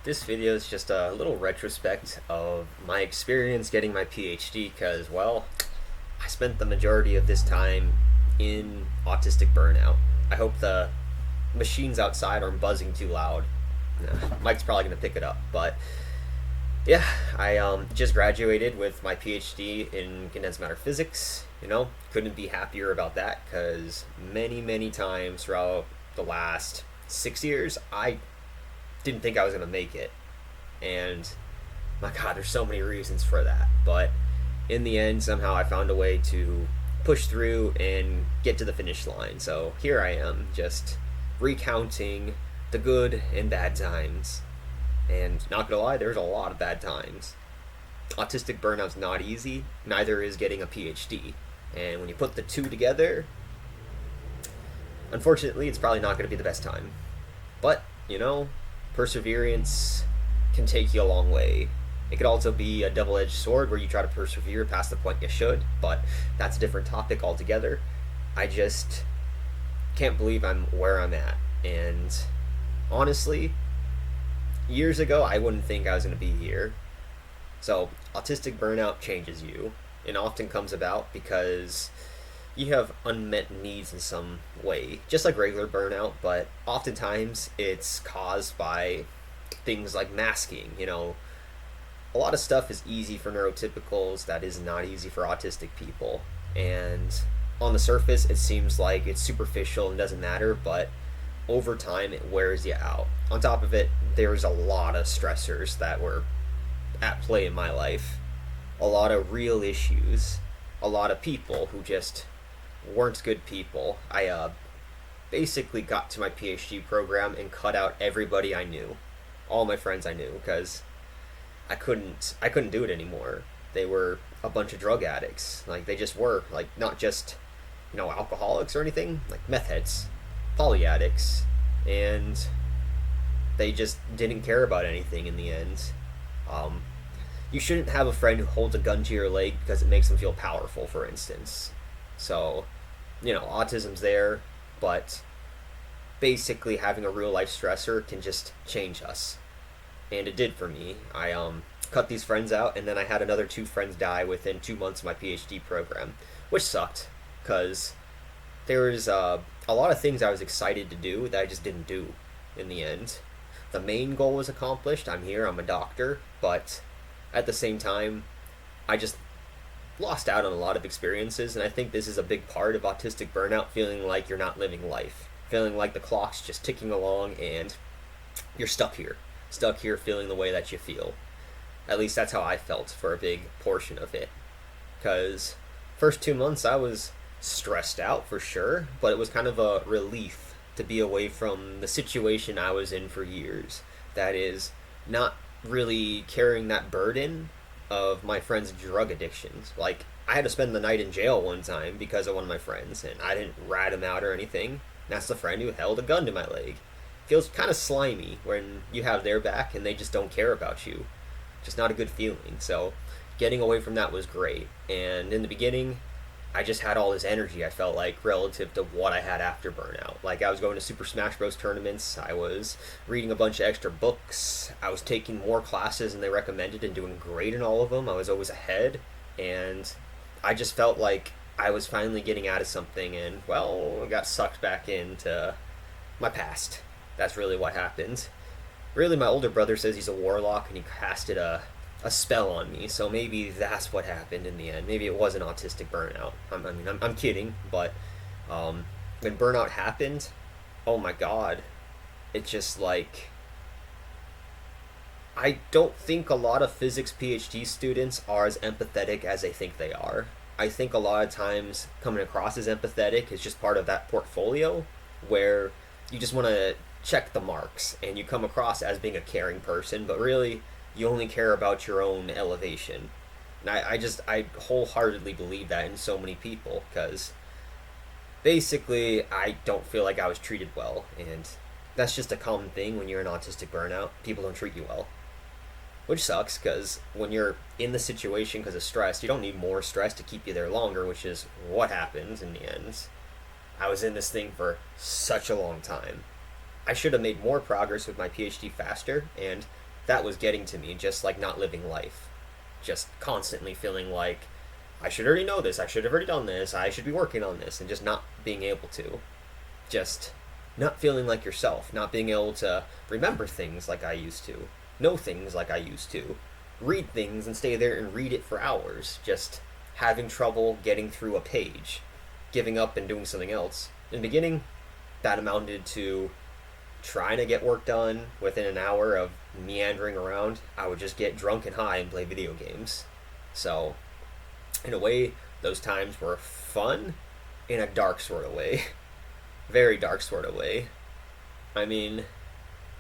This video is just a little retrospect of my experience getting my PhD because, well, I spent the majority of this time in autistic burnout. I hope the machines outside aren't buzzing too loud. Mike's probably going to pick it up, but yeah, I just graduated with my PhD in condensed matter physics. Couldn't be happier about that because many times throughout the last 6 years, I didn't think I was going to make it. And my God, there's so many reasons for that. But in the end, somehow I found a way to push through and get to the finish line. So here I am, just recounting the good and bad times. And not gonna lie, there's a lot of bad times. Autistic burnout's not easy, neither is getting a PhD. And when you put the two together, unfortunately, it's probably not going to be the best time. But, perseverance can take you a long way. It could also be a double-edged sword where you try to persevere past the point you should, but that's a different topic altogether. I just can't believe I'm where I'm at. And honestly, years ago, I wouldn't think I was going to be here. So, autistic burnout changes you. It often comes about because you have unmet needs in some way, just like regular burnout, but oftentimes it's caused by things like masking. A lot of stuff is easy for neurotypicals that is not easy for autistic people. And on the surface, it seems like it's superficial and doesn't matter, but over time, it wears you out. On top of it, there's a lot of stressors that were at play in my life. A lot of real issues. A lot of people who just weren't good people. I basically got to my PhD program and cut out everybody I knew. All my friends I knew, because I couldn't do it anymore. They were a bunch of drug addicts. Like, they just were. Like, not just, alcoholics or anything. Like, meth heads. Poly addicts. And they just didn't care about anything in the end. You shouldn't have a friend who holds a gun to your leg because it makes them feel powerful, for instance. So, autism's there, but basically having a real life stressor can just change us. And it did for me. I cut these friends out, and then I had another two friends die within 2 months of my PhD program, which sucked because there was a lot of things I was excited to do that I just didn't do in the end. The main goal was accomplished. I'm here, I'm a doctor, but at the same time, I just lost out on a lot of experiences, and I think this is a big part of autistic burnout, feeling like you're not living life, feeling like the clock's just ticking along and you're stuck here feeling the way that you feel. At least that's how I felt for a big portion of it, because first 2 months I was stressed out for sure, but it was kind of a relief to be away from the situation I was in for years. That is, not really carrying that burden of my friend's drug addictions. Like, I had to spend the night in jail one time because of one of my friends, and I didn't rat him out or anything. That's the friend who held a gun to my leg. Feels kind of slimy when you have their back and they just don't care about you. Just not a good feeling. So getting away from that was great. And in the beginning, I just had all this energy, I felt like, relative to what I had after burnout. Like, I was going to Super Smash Bros. Tournaments, I was reading a bunch of extra books, I was taking more classes than they recommended and doing great in all of them. I was always ahead, and I just felt like I was finally getting out of something, and, well, I got sucked back into my past. That's really what happened. Really, my older brother says he's a warlock, and he casted a spell on me, so maybe that's what happened in the end. Maybe it was an autistic burnout. I'm kidding, but when burnout happened, oh my God, it just like, I don't think a lot of physics PhD students are as empathetic as they think they are. I think a lot of times coming across as empathetic is just part of that portfolio where you just want to check the marks and you come across as being a caring person, but really you only care about your own elevation. And I wholeheartedly believe that in so many people, because basically I don't feel like I was treated well, and that's just a common thing when you're in autistic burnout. People don't treat you well, which sucks, because when you're in the situation because of stress, you don't need more stress to keep you there longer, which is what happens in the end. I was in this thing for such a long time. I should have made more progress with my PhD faster, and that was getting to me, just like not living life. Just constantly feeling like I should already know this, I should have already done this, I should be working on this, and just not being able to. Just not feeling like yourself, not being able to remember things like I used to, know things like I used to, read things and stay there and read it for hours, just having trouble getting through a page, giving up and doing something else. In the beginning, that amounted to trying to get work done within an hour of meandering around. I would just get drunk and high and play video games. So, in a way, those times were fun in a dark sort of way. Very dark sort of way. I mean,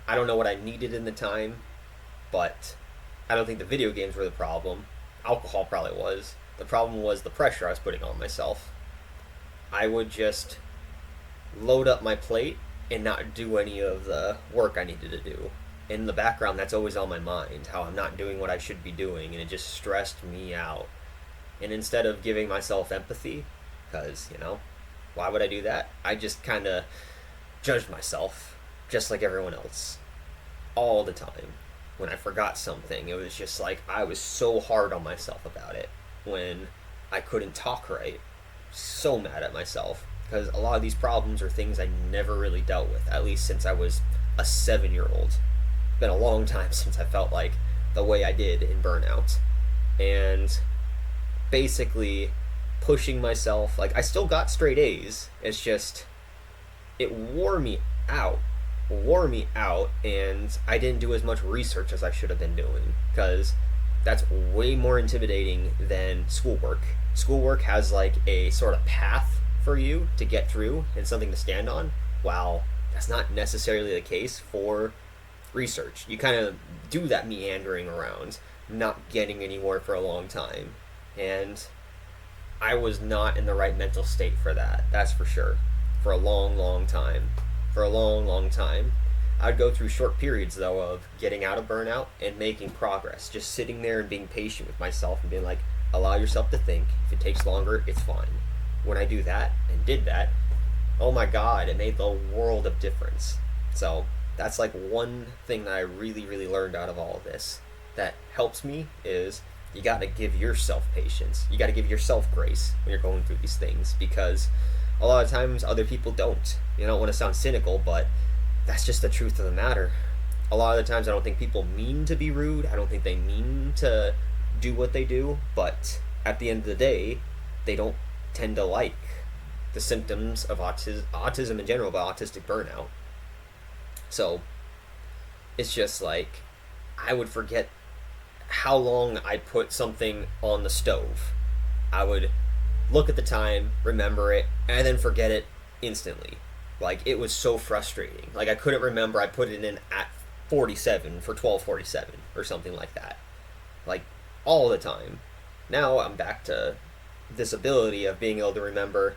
I don't know what I needed in the time, but I don't think the video games were the problem. Alcohol probably was. The problem was the pressure I was putting on myself. I would just load up my plate and not do any of the work I needed to do. In the background, that's always on my mind, how I'm not doing what I should be doing, and it just stressed me out. And instead of giving myself empathy, because, why would I do that? I just kind of judged myself, just like everyone else, all the time. When I forgot something, it was just like I was so hard on myself about it. When I couldn't talk right, so mad at myself, because a lot of these problems are things I never really dealt with, at least since I was a 7-year-old. It's been a long time since I felt like the way I did in burnout. And basically pushing myself, like I still got straight A's, it's just it wore me out, and I didn't do as much research as I should have been doing, because that's way more intimidating than schoolwork. Schoolwork has like a sort of path for you to get through and something to stand on, while that's not necessarily the case for research. You kind of do that meandering around, not getting anywhere for a long time. And I was not in the right mental state for that, that's for sure. For a long time. I'd go through short periods, though, of getting out of burnout and making progress. Just sitting there and being patient with myself and being like, allow yourself to think. If it takes longer, it's fine. When I do that and did that, oh my god, it made the world of difference. So that's like one thing that I really learned out of all of this that helps me is you got to give yourself patience. You got to give yourself grace when you're going through these things, because a lot of times other people don't. You don't want to sound cynical, but that's just the truth of the matter. A lot of the times I don't think people mean to be rude. I don't think they mean to do what they do, but at the end of the day, they don't tend to like the symptoms of autism in general, but autistic burnout. So it's just like I would forget how long I put something on the stove. I would look at the time, remember it, and then forget it instantly. Like, it was so frustrating. Like, I couldn't remember I put it in at 47 for 12:47 or something like that. Like, all the time. Now I'm back to this ability of being able to remember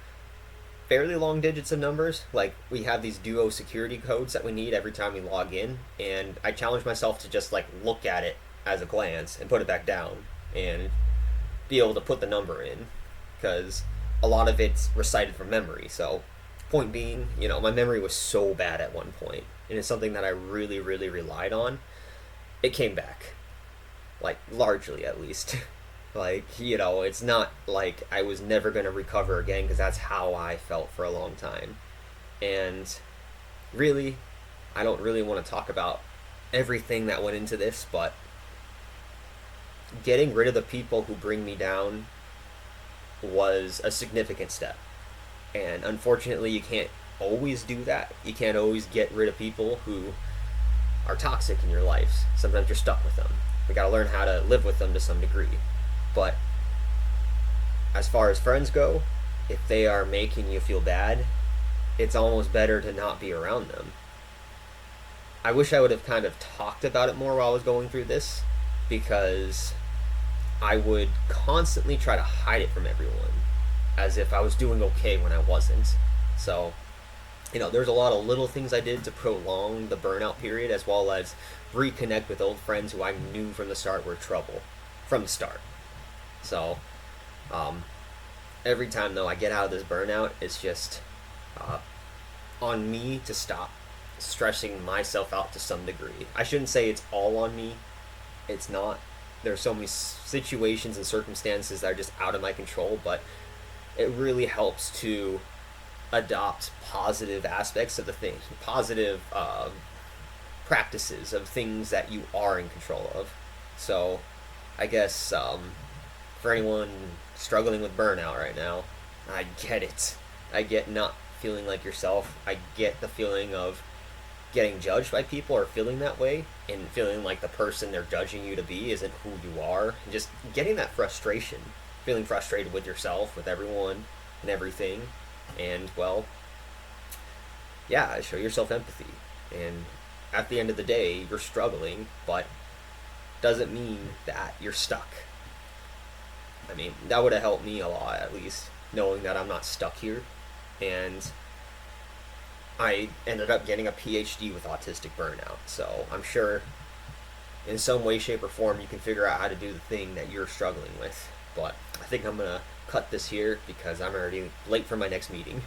fairly long digits of numbers. Like, we have these duo security codes that we need every time we log in, and I challenge myself to just, like, look at it as a glance and put it back down and be able to put the number in, because a lot of it's recited from memory. So point being, my memory was so bad at one point, and it's something that I really relied on. It came back, like, largely at least. Like, it's not like I was never going to recover again, because that's how I felt for a long time. And really, I don't really want to talk about everything that went into this, but getting rid of the people who bring me down was a significant step. And unfortunately, you can't always do that. You can't always get rid of people who are toxic in your life. Sometimes you're stuck with them. We gotta learn how to live with them to some degree. But as far as friends go, if they are making you feel bad, it's almost better to not be around them. I wish I would have kind of talked about it more while I was going through this, because I would constantly try to hide it from everyone, as if I was doing okay when I wasn't. So, there's a lot of little things I did to prolong the burnout period, as well as reconnect with old friends who I knew from the start were trouble. From the start. So, every time, though, I get out of this burnout, it's just on me to stop stressing myself out to some degree. I shouldn't say it's all on me. It's not. There's so many situations and circumstances that are just out of my control, but it really helps to adopt positive aspects of the thing, positive practices of things that you are in control of. So, I guess for anyone struggling with burnout right now, I get it. I get not feeling like yourself. I get the feeling of getting judged by people or feeling that way and feeling like the person they're judging you to be isn't who you are. And just getting that frustration, feeling frustrated with yourself, with everyone, and everything. And, well, yeah, show yourself empathy. And at the end of the day, you're struggling, but doesn't mean that you're stuck. I mean, that would have helped me a lot, at least, knowing that I'm not stuck here. And I ended up getting a PhD with autistic burnout. So I'm sure in some way, shape, or form you can figure out how to do the thing that you're struggling with. But I think I'm going to cut this here because I'm already late for my next meeting.